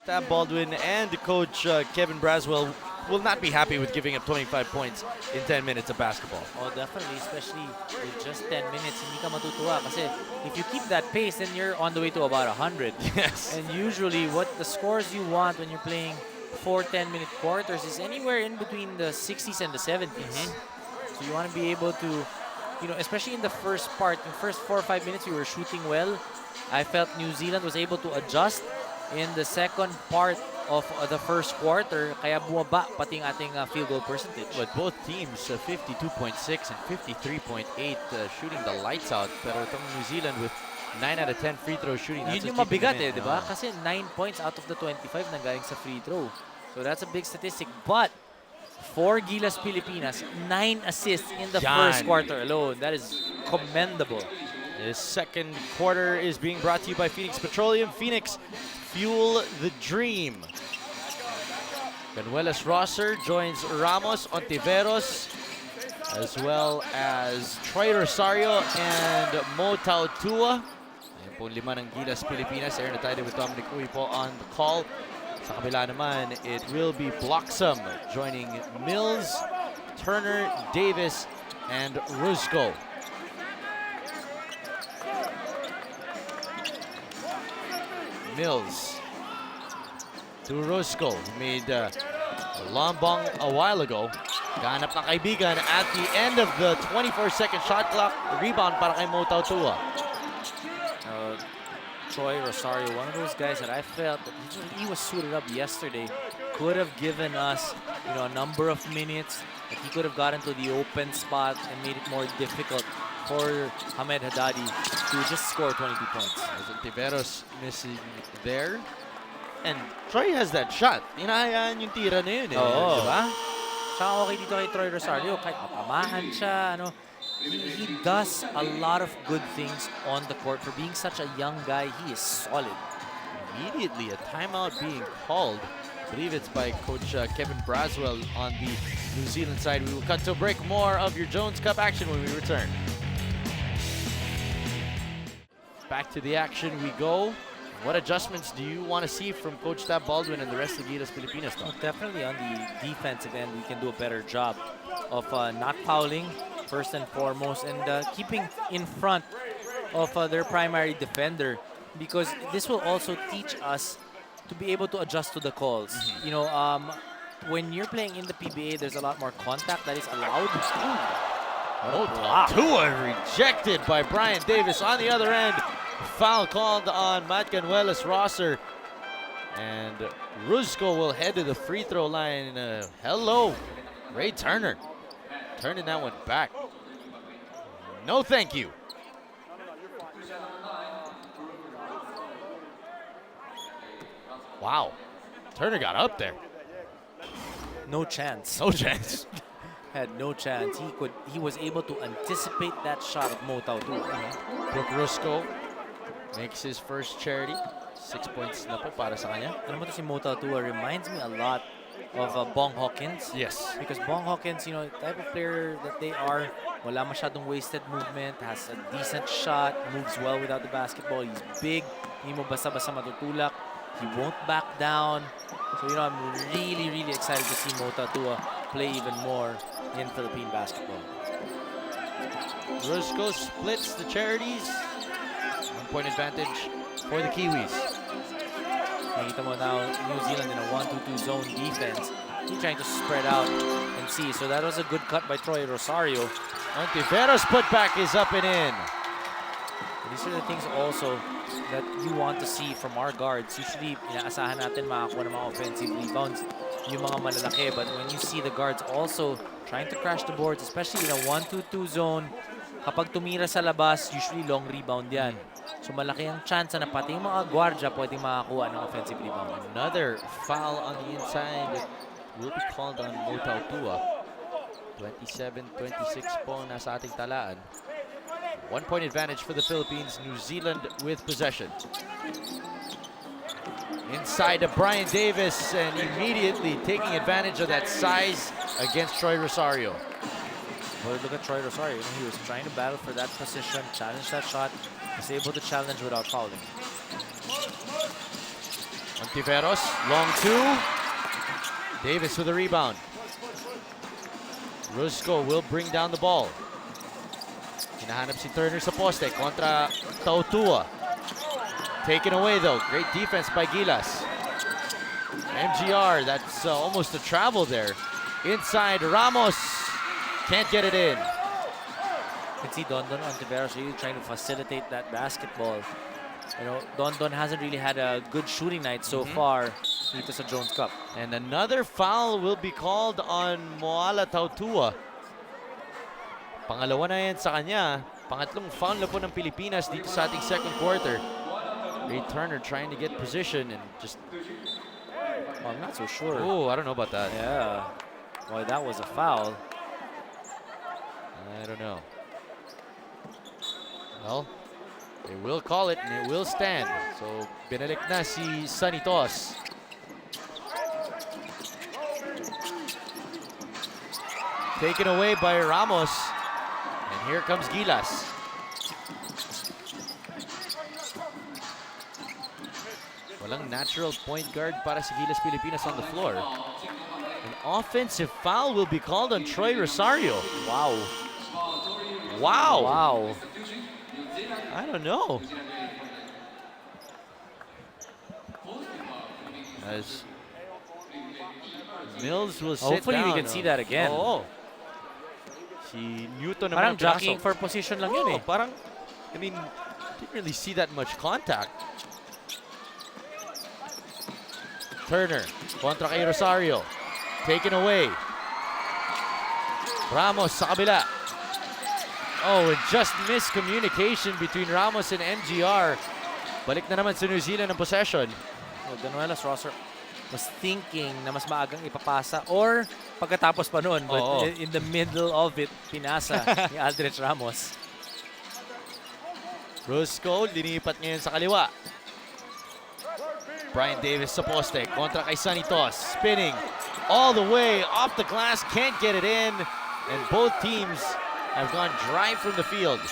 Stab Baldwin and coach Kevin Braswell will not be happy with giving up 25 points in 10 minutes of basketball. Oh, definitely, especially with just 10 minutes, hindi ka matutuwa kasi if you keep that pace, then you're on the way to about 100. Yes. And usually, what the scores you want when you're playing 4 10-minute quarters is anywhere in between the 60s and the 70s. So you want to be able to, especially in the first part, in the first 4 or 5 minutes, we were shooting well. I felt New Zealand was able to adjust in the second part of the first quarter, kaya bumaba pati ang ating field goal percentage. But both teams, 52.6 and 53.8, shooting the lights out. Pero itong New Zealand with 9 out of 10 free throw shooting. Yun yung mabigat di ba? Kasi 9 points out of the 25 nanggaling sa free throw. So that's a big statistic. But for Gilas Pilipinas, 9 assists in the first quarter alone. That is commendable. This second quarter is being brought to you by Phoenix Petroleum. Phoenix, fuel the dream. Canuelas Rosser joins Ramos, Ontiveros, as well as Troy Rosario and Mo Tautua. Ayan po lima ng Gilas Pilipinas. Aaron Atayde with Dominic Uipo on the call. Sa kabila naman, it will be Bloxham joining Mills, Turner, Davis, and Rusco. Mills to Rusco, who made a long bong a while ago. Ganap ng kaibigan at the end of the 24-second shot clock. Rebound para kay Mo Tautua. Troy Rosario, one of those guys that I felt that he was suited up yesterday. Could have given us, a number of minutes that he could have gotten to the open spot and made it more difficult for Hamed Haddadi to just score 22 points. Tiveros missing there. And Troy has that shot. Hinahayaan yung tira na yun. Oo. Diba? Tsaka okay dito kay Troy Rosario. Kahit mapamahan siya, he does a lot of good things on the court. For being such a young guy, he is solid. Immediately, a timeout being called. I believe it's by Coach Kevin Braswell on the New Zealand side. We will cut to a break. More of your Jones Cup action when we return. Back to the action we go. What adjustments do you want to see from Coach Stab Baldwin and the rest of Gilas Pilipinas? Well, definitely on the defensive end, we can do a better job of not fouling, first and foremost, and keeping in front of their primary defender, because this will also teach us to be able to adjust to the calls. When you're playing in the PBA, there's a lot more contact that is allowed. Tua rejected by Brian Davis. On the other end, foul called on Matt Canuelas Rosser. And Rusco will head to the free throw line. Hello, Ray Turner. Turning that one back. No thank you. Wow, Turner got up there. No chance. No chance. Had no chance. He was able to anticipate that shot of Mo Tautua. Brooke Rusco makes his first charity. 6 points na po para sa kanya. Alam mo to si Mo Tautua reminds me a lot of Bong Hawkins. Yes. Because Bong Hawkins, the type of player that they are, wala masyadong wasted movement, has a decent shot, moves well without the basketball. He's big, hindi mo basta-basta matutulak. He won't back down. So, I'm really, really excited to see Mo Tautua play even more in Philippine basketball. Rusco splits the charities. 1 point advantage for the Kiwis. Nakita mo now, New Zealand in a 1-2-2 zone defense. He's trying to spread out and see. So that was a good cut by Troy Rosario. Ontiveros putback is up and in. These are the things also that you want to see from our guards. Usually, inaasahan natin makakuha ng mga offensive rebounds yung mga malalaki. But when you see the guards also trying to crash the boards, especially in a 1-2-2 zone, kapag tumira sa labas, usually long rebound yan. So malaki ang chance na pati yung mga guardia pwedeng makakuha ng offensive rebound. Another foul on the inside will be called on Mo Tautua. 27-26 po nasa ating talaan. 1 point advantage for the Philippines. New Zealand with possession. Inside to Brian Davis, and immediately taking advantage of that size against Troy Rosario. Well, look at Troy Rosario. He was trying to battle for that position, challenge that shot, was able to challenge without fouling. Ontiveros, long two. Davis with the rebound. Rusco will bring down the ball. Hinahanap si Turner sa poste kontra Tautua. Taken away though. Great defense by Gilas. MGR, that's almost a travel there. Inside, Ramos can't get it in. You can see Dondon Ontiveros really trying to facilitate that basketball. You know, Dondon hasn't really had a good shooting night so far dito sa Jones Cup. And another foul will be called on Moala Tautua. Pangalawa na yan sa kanya. Pangatlong foul na po ng Pilipinas dito sa ating second quarter. Ray Turner trying to get position and just... Well, I'm not so sure. Oh, I don't know about that. Yeah. Boy, that was a foul. I don't know. Well, they will call it and it will stand. So, binalik na si Sanitos. Taken away by Ramos. And here comes Gilas. Walang natural point guard para sa Gilas Pilipinas on the floor. An offensive foul will be called on Troy Rosario. Wow. Wow. Wow. I don't know. As Mills will sit Hopefully down. we can see that again. Oo. Si Newton Parang naman ang jockeying pinasok. for position lang yun eh. Parang, I mean, didn't really see that much contact. Turner, kontra kay Rosario. Taken away. Ramos sa kabila. Oh, and just miscommunication between Ramos and MGR. Balik na naman sa New Zealand ang possession. Oh, Danuelas Rosser was thinking na mas maagang ipapasa or pagkatapos pa noon. But Oo. in the middle of it, pinasa ni Aldrich Ramos. Rusco, linipat ngayon sa kaliwa. Brian Davis sa poste, kontra kay Sanitos. Spinning all the way off the glass, can't get it in. And both teams have gone dry from the field.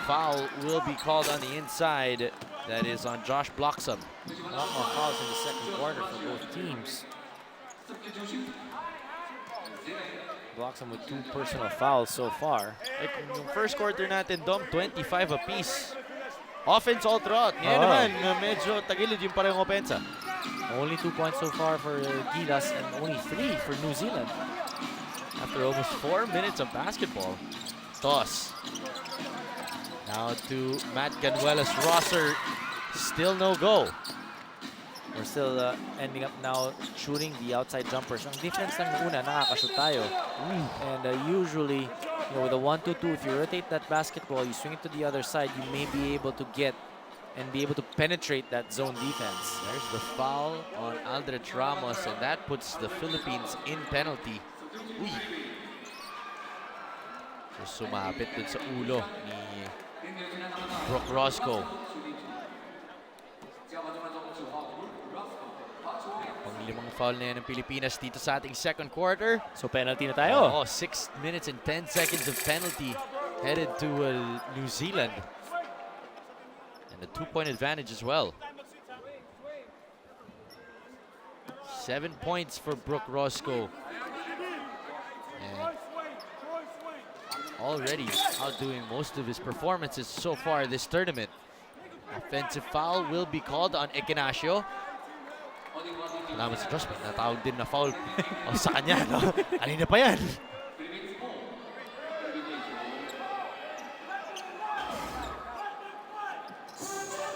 Foul will be called on the inside. That is on Josh Bloxham. A lot more fouls in the second quarter for both teams. Bloxham with 2 personal fouls so far. Like, yung first quarter natin, Dom, 25 apiece. Offense all throughout. Ngayon Oo. naman, medyo tagilid yung parehong opensa. Only 2 points so far for Gilas and only 3 for New Zealand. After almost 4 minutes of basketball. Toss. Now to Matt Ganuelas Rosser. Still no go. We're still ending up now shooting the outside jumpers. Ang difference ng una, nakakashoot tayo. And usually, you know, with a 1-2-2, if you rotate that basketball, you swing it to the other side, you may be able to get and be able to penetrate that zone defense. There's the foul on Aldrich Ramos, and that puts the Philippines in penalty. Uy. So sumapit dun sa ulo ni Brook Roscoe. Pang-limang foul na yan ng Pilipinas dito sa ating second quarter. So penalty na tayo. Oh, 6 minutes and 10 seconds of penalty headed to New Zealand. And a 2-point advantage as well. 7 points for Brook Roscoe. And already outdoing most of his performances so far this tournament. Offensive foul will be called on Ignacio. Salamat sa Diyos, natawag din na foul sa kanya, no? Kanina pa yan.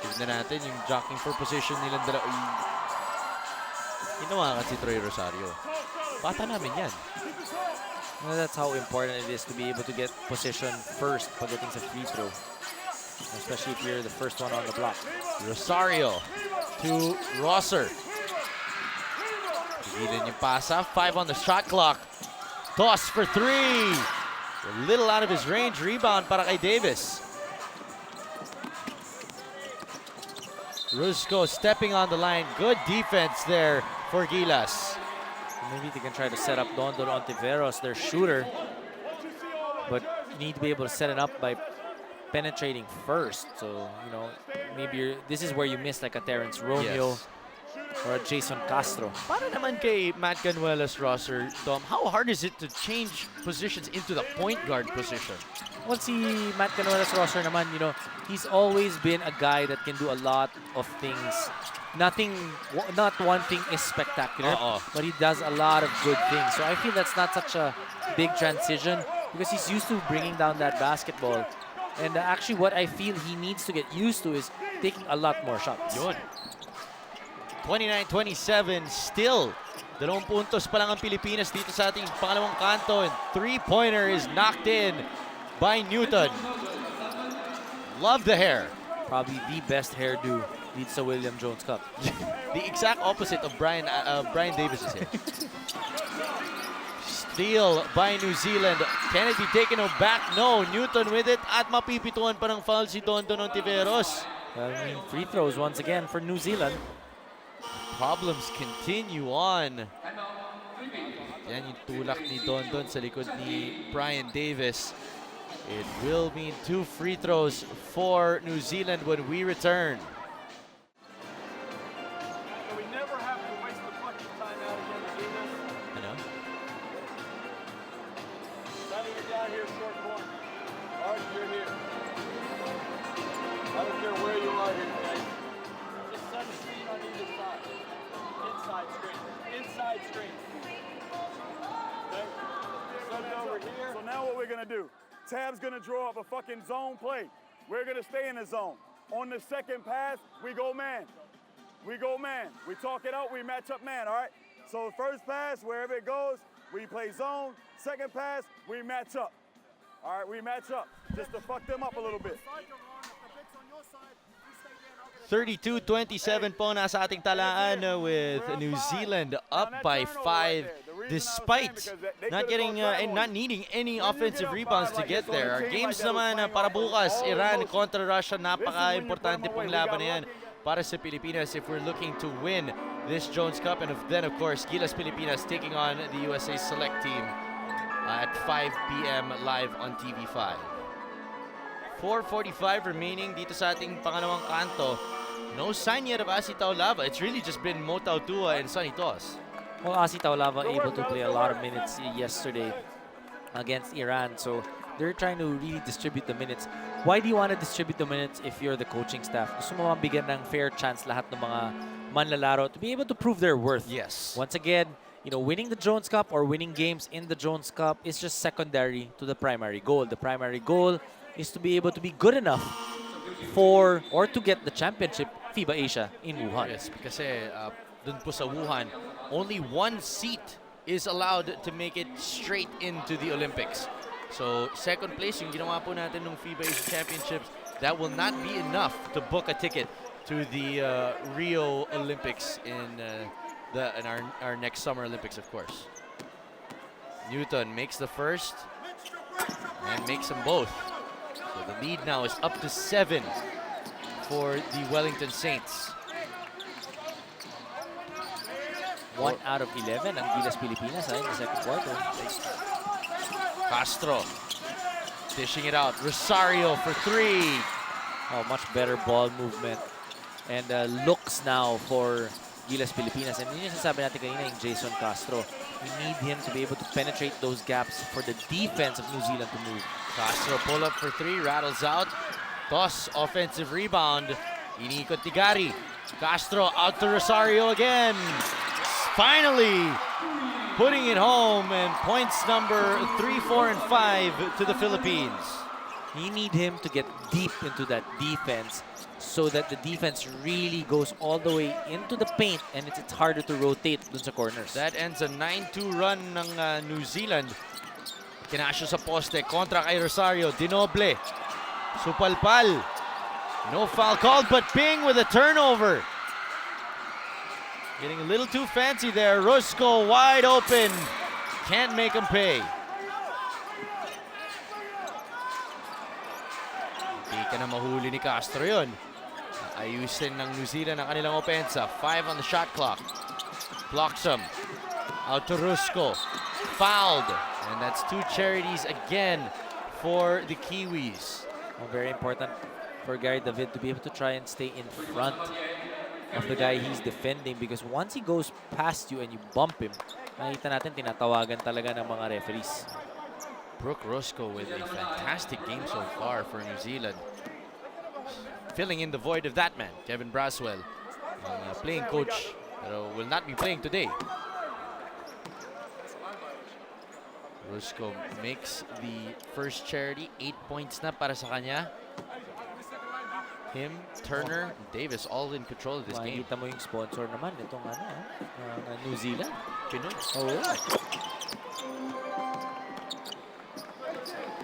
Tignan natin yung jockeying for position nilang dalawa. Ginawa kasi Troy Rosario. Bata namin yan. Well, that's how important it is to be able to get position first pagdating sa free throw. Especially if you're the first one on the block. Rosario to Rosser. Pigilan yung pasa. 5 on the shot clock. Toss for 3. A little out of his range. Rebound para kay Davis. Rusco stepping on the line. Good defense there for Gilas. Maybe they can try to set up Dondon Ontiveros, their shooter. But you need to be able to set it up by penetrating first. So, maybe this is where you miss like a Terrence Romeo Yes. or a Jason Castro. Para naman kay Matt Canuela's roster, Tom, how hard is it to change positions into the point guard position? Well, si Matt Canuela's roster naman, he's always been a guy that can do a lot of things. Not one thing is spectacular, but he does a lot of good things. So I feel that's not such a big transition because he's used to bringing down that basketball. And actually what I feel he needs to get used to is taking a lot more shots. Yun. 29-27, still 2 puntos pa lang ang Pilipinas dito sa ating pangalawang kanto, and three-pointer is knocked in by Newton. Love the hair. Probably the best hairdo leads to William Jones Cup. The exact opposite of Brian Davis's hair. Steal by New Zealand. Can it be taken back? No. Newton with it at mapipituan pa ng foul si Dondon Ontiveros. Free throws once again for New Zealand. Problems continue on. Yan yung tulak ni Dondon sa likod ni Brian Davis. It will mean 2 free throws for New Zealand when we return. We never have to waste the fucking time out again to do this. Ano? Sonny, you're down here short corner. Art, you're here. I don't care where you are here today. Just set a screen on either side. Inside screen. Inside screen. Okay? Set it over here. So now what we're gonna do? Tab's gonna draw up a fucking zone play. We're gonna stay in the zone. On the second pass, we go man. We go man. We talk it out, we match up man, all right? So first pass, wherever it goes, we play zone. Second pass, we match up. All right, we match up just to fuck them up a little bit. 32-27 po nasa ating talaan with New Zealand up by 5 despite not getting and not needing any offensive rebounds to get there. Our games naman para bukas, Iran kontra Russia, napaka-importante pong laban na yan para sa Pilipinas if we're looking to win this Jones Cup. And then of course, Gilas Pilipinas taking on the USA Select Team at 5 p.m. live on TV5. 4:45 remaining dito sa ating pangalawang kanto. No sign yet of Asi Taulava. It's really just been Mo Tautua and Sonny Toss. Well, Asi Taulava able to play a lot of minutes yesterday against Iran, so they're trying to really distribute the minutes. Why do you want to distribute the minutes if you're the coaching staff? Gusto mo mabigyan ng fair chance lahat ng mga manlalaro to be able to prove their worth. Yes. Once again, winning the Jones Cup or winning games in the Jones Cup is just secondary to the primary goal. The primary goal is to be able to be good enough for or to get the championship FIBA Asia in Wuhan. Yes, kasi dun po sa Wuhan, only 1 seat is allowed to make it straight into the Olympics. So, second place yung ginawa po natin ng FIBA Asia Championships, that will not be enough to book a ticket to the Rio Olympics in our next Summer Olympics, of course. Newton makes the first and makes them both. So the lead now is up to 7 for the Wellington Saints. 1 out of 11 ang Gilas Pilipinas in the second quarter. Castro dishing it out. Rosario for 3. Oh, much better ball movement and looks now for Gilas Pilipinas. And yun yung sasabi natin kanina yung Jason Castro. We need him to be able to penetrate those gaps for the defense of New Zealand to move. Castro pull up for 3, rattles out. Toss, offensive rebound. Inikot Tigari. Castro out to Rosario again. Finally putting it home, and points number 3, 4, and 5 to the Philippines. You need him to get deep into that defense so that the defense really goes all the way into the paint and it's harder to rotate dun sa corners. That ends a 9-2 run ng New Zealand. Kinasyo sa poste, kontra kay Rosario. Dinoble. Supalpal. No foul called, but Ping with a turnover. Getting a little too fancy there. Rusco wide open. Can't make him pay. Hindi ka na mahuli ni Castro yun. Ayusin ng New Zealand ang kanilang opensa. 5 on the shot clock. Blocks him. Out to Rusco. Fouled. And that's 2 charities again for the Kiwis. Very important for Gary David to be able to try and stay in front of the guy he's defending, because once he goes past you and you bump him, nakita natin tinatawagan talaga ng mga referees. Brooke Roscoe with a fantastic game so far for New Zealand. Filling in the void of that man, Kevin Braswell, playing coach, will not be playing today. Roscoe makes the first charity, 8 points na para sa kanya. Him, Turner, Davis all in control of this game. Makikita mo yung sponsor naman itong New Zealand. Pinoy. Oo.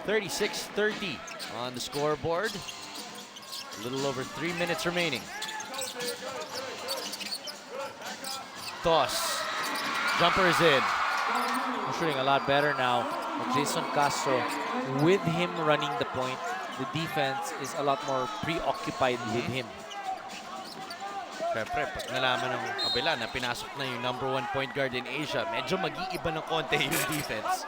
36-30 on the scoreboard. A little over 3 minutes remaining. Toss. Jumper is in. We're shooting a lot better now. Jason Castro, with him running the point, the defense is a lot more preoccupied with him. Siyempre, pag nalaman ng kabila na pinasok na yung #1 point guard in Asia, medyo mag-iiba ng konti yung defense.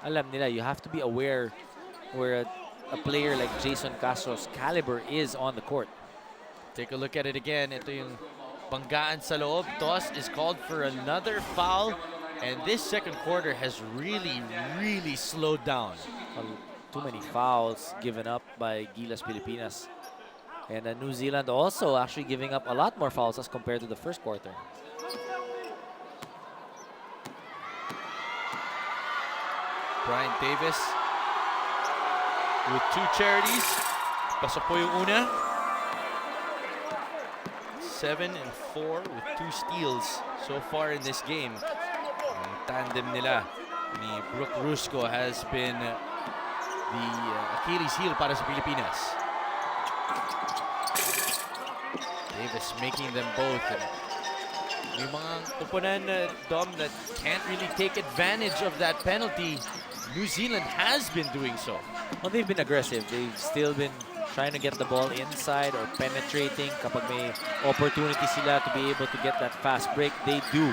Alam nila, you have to be aware where a player like Jason Castro's caliber is on the court. Take a look at it again. Ito yung banggaan sa loob. Toss is called for another foul. And this second quarter has really, really slowed down. Too many fouls given up by Gilas Pilipinas. And New Zealand also actually giving up a lot more fouls as compared to the first quarter. Brian Davis with 2 charities. Pasok po yung una. 7 and 4 with 2 steals so far in this game. Ang tandem nila ni Brooke Roscoe has been the Achilles heel para sa Pilipinas. Davis making them both. And yung mga kupunan, Dom, that can't really take advantage of that penalty, New Zealand has been doing so. Well, they've been aggressive. They've still been trying to get the ball inside or penetrating. Kapag may opportunity sila to be able to get that fast break, they do.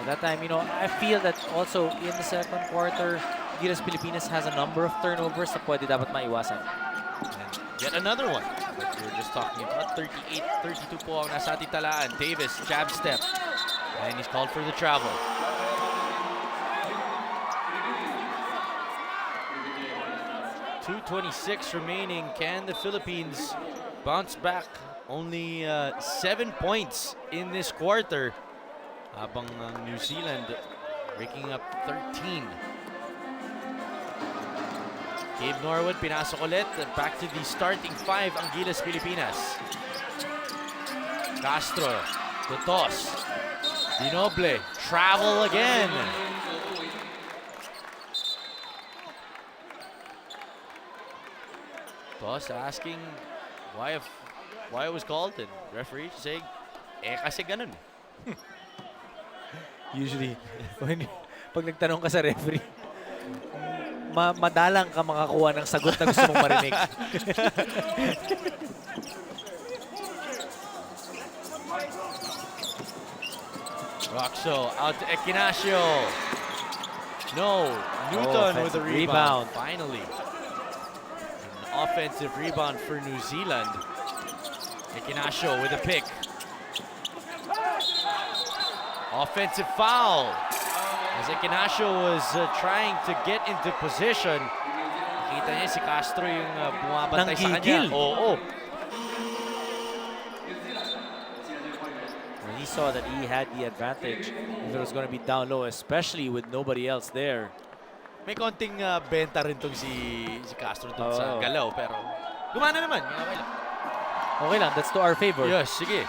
At that time, I feel that also in the second quarter, Gilas Pilipinas has a number of turnovers na pwede dapat maiwasan. And yet another one that we were just talking about. 38-32 po ang nasa ating talaan. Davis, jab step. And he's called for the travel. .226 remaining. Can the Philippines bounce back? Only 7 points in this quarter. Habang New Zealand breaking up 13. Gabe Norwood pinasok ulit. Back to the starting 5 ang Gilas Pilipinas. Castro, the toss. Dinoble, travel again. Toss asking why it was called, and referee saying, kasi ganun. Usually, pag nagtanong ka sa referee, madalang ka makakuha ng sagot na gusto mong marinig. Roxo out to Equinacio. No, Newton with a rebound. Finally. An offensive rebound for New Zealand. Equinacio with a pick. Offensive foul. As Equinacio was trying to get into position. Nakita niya si Castro yung bumabantay sa kanya. Oo. When he saw that he had the advantage, if it was going to be down low, especially with nobody else there. May konting benta rin tong si Castro dun sa galaw, pero gumana naman. Okay lang. Okay lang, that's to our favor. Yes, sige.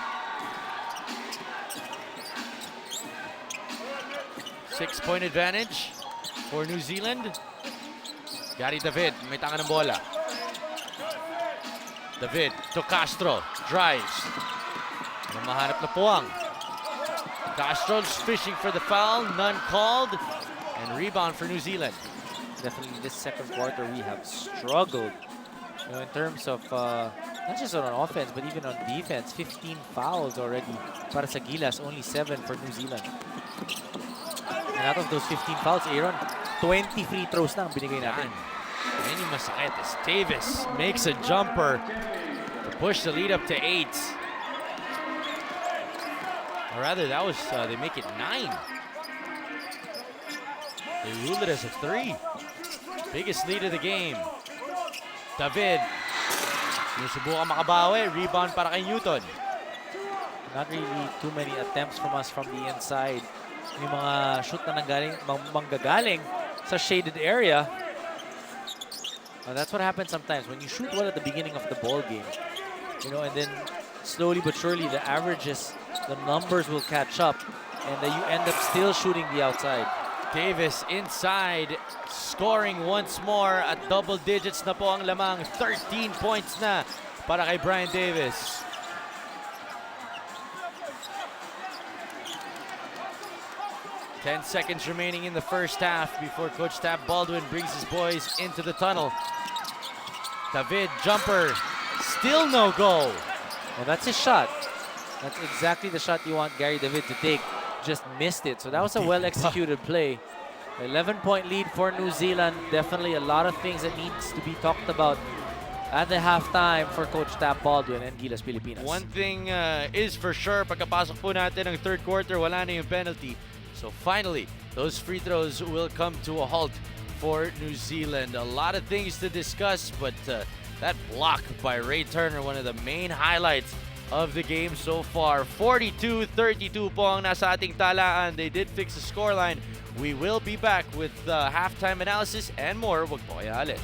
6-point advantage for New Zealand. Gary David, may tanga ng bola. David to Castro, drives. Mahanap na puwang. Castro's fishing for the foul, none called. And rebound for New Zealand. Definitely this second quarter we have struggled in terms of not just on offense but even on defense. 15 fouls already para sa Gilas, only 7 for New Zealand. And out of those 15 fouls, Aaron, 20 free throws na ang binigay natin. Yan yung masakit is Davis makes a jumper to push the lead up to 8. Or rather, that was, they make it 9. They rule it as a 3. Biggest lead of the game. David. Sinusubukan makabawi. Rebound para kay Newton. Not really too many attempts from us from the inside. Yung mga shoot na manggagaling sa shaded area. That's what happens sometimes when you shoot well at the beginning of the ball game. You know, and then slowly but surely the averages, the numbers will catch up, and then you end up still shooting the outside. Davis inside, scoring once more at double digits na po ang lamang. 13 points na para kay Brian Davis. Ten seconds remaining in the first half before Coach Tab Baldwin brings his boys into the tunnel. David, jumper, still no go. Well, that's his shot. That's exactly the shot you want Gary David to take. Just missed it. So that was a well-executed play. 11-point lead for New Zealand. Definitely a lot of things that needs to be talked about at the halftime for Coach Tab Baldwin and Gilas Pilipinas. One thing is for sure, pagkapasok po natin ng third quarter, wala na yung penalty. So finally, those free throws will come to a halt for New Zealand. A lot of things to discuss, but that block by Ray Turner, one of the main highlights of the game so far. 42-32 po ang nasa ating talaan. They did fix the scoreline. We will be back with halftime analysis and more. Wag po kayo alis.